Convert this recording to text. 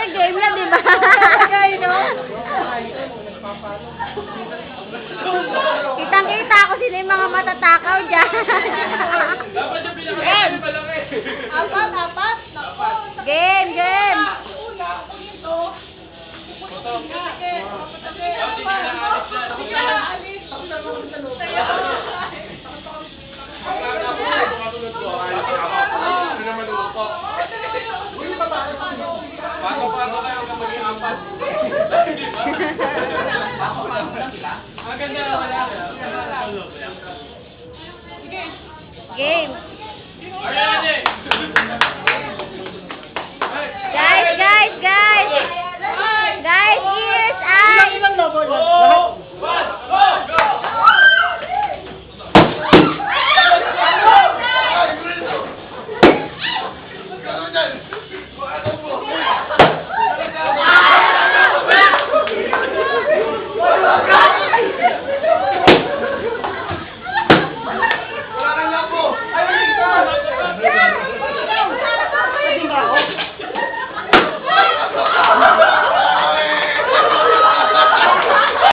Kasi game na, di ba? Kitang-kita ko sila yung mga matatakaw dyan. Game! Apat. Game, game! Paano kayo kapag yung apat? Maganda na wala. Game! Ayan! Guys! Guys, ears, eyes! Ilang number? Lahat?